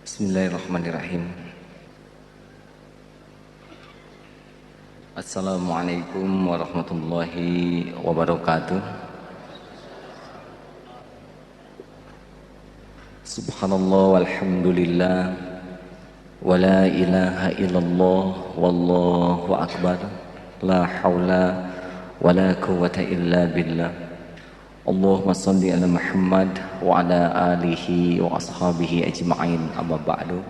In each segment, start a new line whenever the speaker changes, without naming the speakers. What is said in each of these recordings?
Bismillahirrahmanirrahim. Assalamualaikum warahmatullahi wabarakatuh. Subhanallah walhamdulillah wa la ilaha illallah wallahu akbar. La hawla wa la quwwata illa billah. Allahumma salli ala Muhammad wa ala alihi wa ashabihi ajma'in, amma ba'du.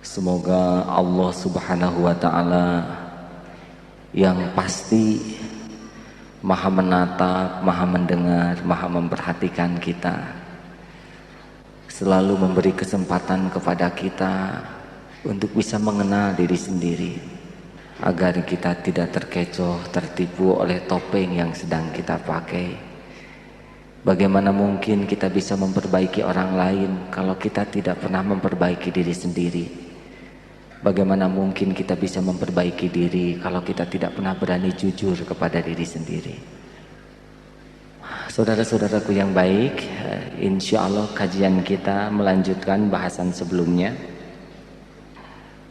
Semoga Allah subhanahu wa ta'ala yang pasti maha menatap, maha mendengar, maha memperhatikan kita, selalu memberi kesempatan kepada kita untuk bisa mengenal diri sendiri, agar kita tidak terkecoh, tertipu oleh topeng yang sedang kita pakai. Bagaimana mungkin kita bisa memperbaiki orang lain kalau kita tidak pernah memperbaiki diri sendiri? Bagaimana mungkin kita bisa memperbaiki diri kalau kita tidak pernah berani jujur kepada diri sendiri? Saudara-saudaraku yang baik, insya Allah kajian kita melanjutkan bahasan sebelumnya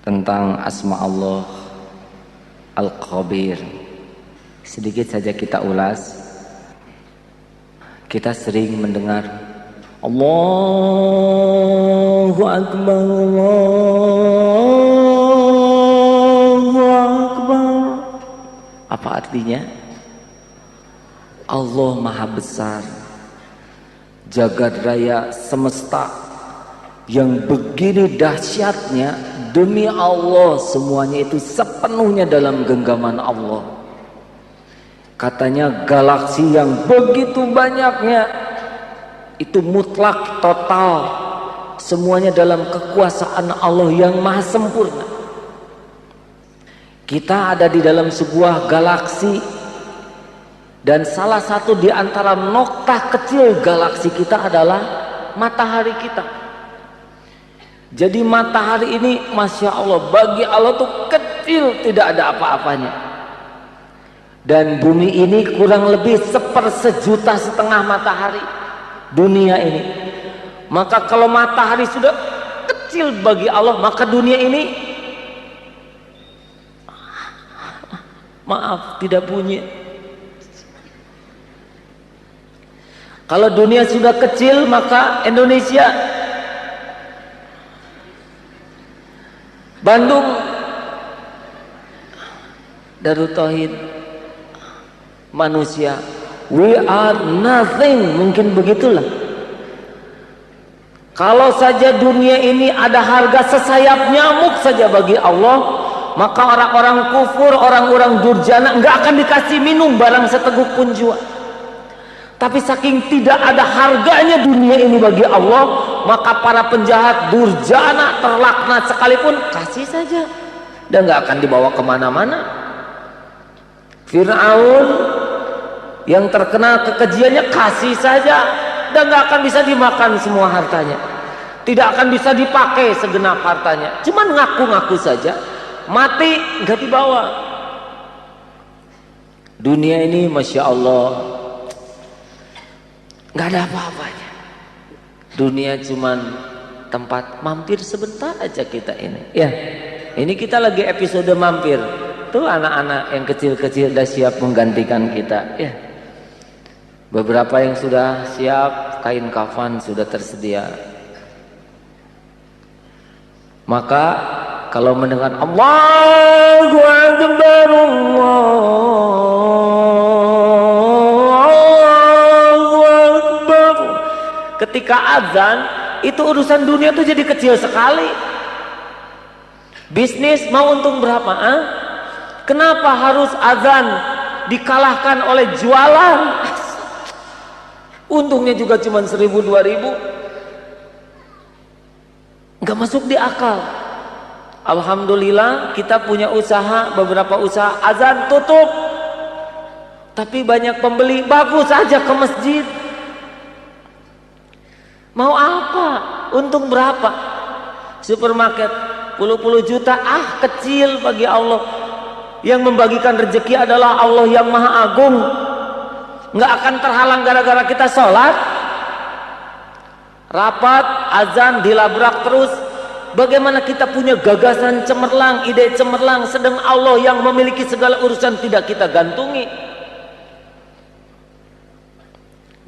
tentang asma Allah Al-Khabir. Sedikit saja kita ulas. Kita sering mendengar Allahu Akbar, Allahu Akbar. Apa artinya? Allah Maha Besar, jagat raya semesta yang begini dahsyatnya. Demi Allah, semuanya itu sepenuhnya dalam genggaman Allah. Katanya galaksi yang begitu banyaknya itu mutlak, total, semuanya dalam kekuasaan Allah yang maha sempurna. Kita ada di dalam sebuah galaksi, dan salah satu di antara noktah kecil galaksi kita adalah matahari kita. Jadi matahari ini Masya Allah, bagi Allah tuh kecil, tidak ada apa-apanya. Dan bumi ini kurang lebih 1/1,5 matahari dunia ini. Maka kalau matahari sudah kecil bagi Allah, maka dunia ini maaf tidak bunyi. Kalau dunia sudah kecil, maka Indonesia, Bandung, Darut Tauhid, manusia, we are nothing, mungkin begitulah. Kalau saja dunia ini ada harga sesayap nyamuk saja bagi Allah, maka orang-orang kufur, orang-orang durjana nggak akan dikasih minum barang seteguk pun jua. Tapi saking tidak ada harganya dunia ini bagi Allah, maka para penjahat, durjana, terlaknat sekalipun kasih saja, dan nggak akan dibawa kemana-mana. Fir'aun yang terkenal kekejiannya kasih saja, dan gak akan bisa dimakan semua hartanya, tidak akan bisa dipakai segenap hartanya, cuman ngaku-ngaku saja, mati gak dibawa. Dunia ini Masya Allah gak ada apa-apanya. Dunia cuman tempat mampir sebentar aja kita ini. Ya, ini kita lagi episode mampir. Tuh anak-anak yang kecil-kecil sudah siap menggantikan kita. Ya, beberapa yang sudah siap, kain kafan sudah tersedia. Maka kalau mendengar Allahu Akbar, Allahu Akbar, ketika azan itu urusan dunia tuh jadi kecil sekali. Bisnis mau untung berapa? Kenapa harus azan dikalahkan oleh jualan? Untungnya juga cuma 1.000 2.000. Nggak masuk di akal. Alhamdulillah kita punya usaha, beberapa usaha azan tutup, tapi banyak pembeli, bagus aja ke masjid. Mau apa? Untung berapa? Supermarket puluh-puluh juta, kecil bagi Allah. Yang membagikan rezeki adalah Allah yang Maha Agung. Nggak akan terhalang gara-gara kita sholat, rapat, azan dilabrak terus. Bagaimana kita punya gagasan cemerlang, ide cemerlang, sedang Allah yang memiliki segala urusan tidak kita gantungi.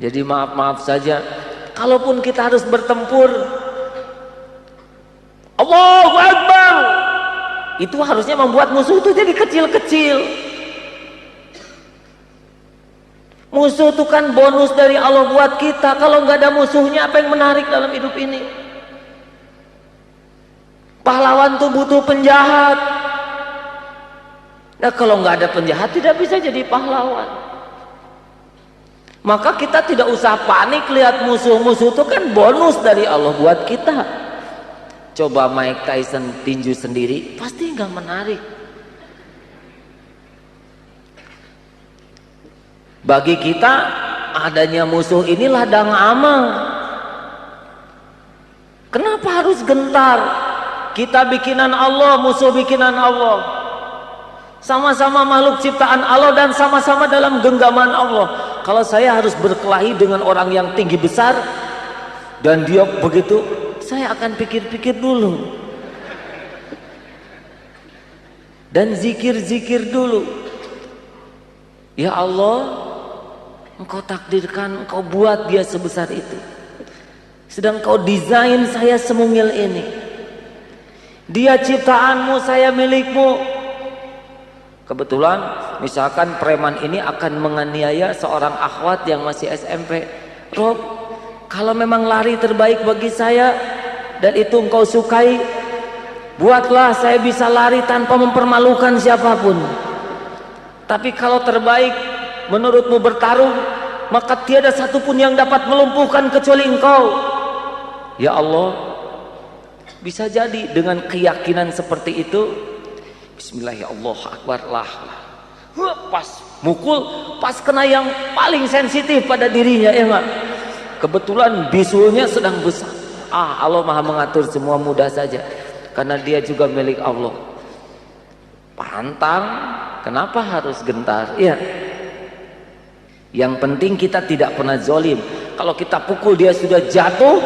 Jadi maaf-maaf saja, kalaupun kita harus bertempur, Allahu Akbar, itu harusnya membuat musuh itu jadi kecil-kecil. Musuh itu kan bonus dari Allah buat kita. Kalau nggak ada musuhnya, apa yang menarik dalam hidup ini? Pahlawan tuh butuh penjahat. Nah, kalau nggak ada penjahat tidak bisa jadi pahlawan. Maka kita tidak usah panik lihat musuh-musuh itu kan bonus dari Allah buat kita. Coba Mike Tyson tinju sendiri, pasti nggak menarik. Bagi kita adanya musuh ini ladang amal. Kenapa harus gentar? Kita bikinan Allah, musuh bikinan Allah. Sama-sama makhluk ciptaan Allah dan sama-sama dalam genggaman Allah. Kalau saya harus berkelahi dengan orang yang tinggi besar dan dia begitu, saya akan pikir-pikir dulu. Dan zikir-zikir dulu. Ya Allah, Engkau takdirkan, Engkau buat dia sebesar itu. Sedang Engkau desain saya semungil ini. Dia ciptaanmu, saya milikmu. Kebetulan misalkan preman ini akan menganiaya seorang akhwat yang masih SMP. Rob, kalau memang lari terbaik bagi saya dan itu engkau sukai, buatlah saya bisa lari tanpa mempermalukan siapapun. Tapi kalau terbaik menurutmu bertarung, maka tiada satupun yang dapat melumpuhkan kecuali engkau. Ya Allah, bisa jadi dengan keyakinan seperti itu, Bismillahirrahmanirrahim, lah. Pas mukul, pas kena yang paling sensitif pada dirinya, ya enggak? Kebetulan bisulnya sedang besar. Allah Maha mengatur semua mudah saja, karena dia juga milik Allah. Pantang, kenapa harus gentar? Ya. Yang penting kita tidak pernah zolim. Kalau kita pukul dia sudah jatuh,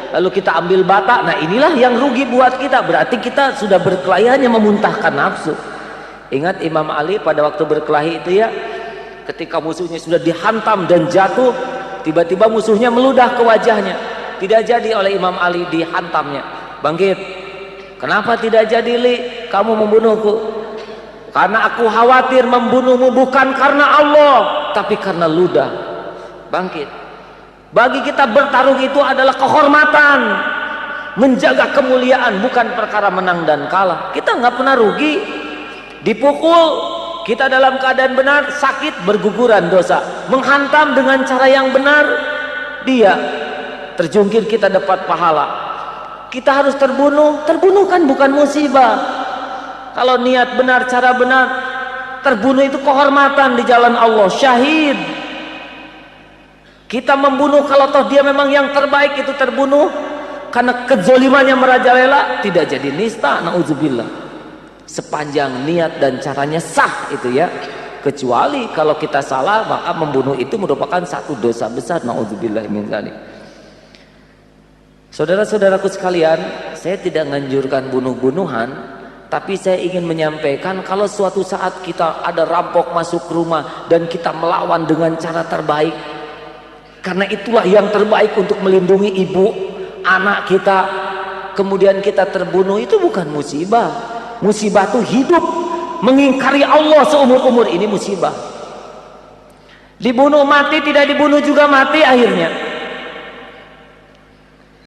lalu kita ambil bata, nah inilah yang rugi buat kita. Berarti kita sudah berkelahi hanya memuntahkan nafsu. Ingat Imam Ali pada waktu berkelahi itu ya, ketika musuhnya sudah dihantam dan jatuh, tiba-tiba musuhnya meludah ke wajahnya. Tidak jadi oleh Imam Ali dihantamnya. Bangkit. Kenapa tidak jadi, Li? Kamu membunuhku. Karena aku khawatir membunuhmu bukan karena Allah, tapi karena ludah. Bangkit. Bagi kita bertarung itu adalah kehormatan, menjaga kemuliaan, bukan perkara menang dan kalah. Kita nggak pernah rugi. Dipukul, kita dalam keadaan benar, sakit, berguguran dosa. Menghantam dengan cara yang benar, dia terjungkir, kita dapat pahala. Kita harus terbunuh kan bukan musibah. Kalau niat benar, cara benar, terbunuh itu kehormatan di jalan Allah, syahid. Kita membunuh kalau toh dia memang yang terbaik, itu terbunuh karena kezolimannya merajalela, tidak jadi nista, na'udzubillah. Sepanjang niat dan caranya sah itu ya. Kecuali kalau kita salah, maka membunuh itu merupakan satu dosa besar, na'udzubillah min dzalik. Saudara-saudaraku sekalian, saya tidak menganjurkan bunuh-bunuhan, tapi saya ingin menyampaikan kalau suatu saat kita ada rampok masuk ke rumah dan kita melawan dengan cara terbaik, karena itulah yang terbaik untuk melindungi ibu, anak kita, kemudian kita terbunuh, itu bukan musibah. Musibah itu hidup mengingkari Allah seumur-umur, ini musibah. Dibunuh mati, tidak dibunuh juga mati akhirnya.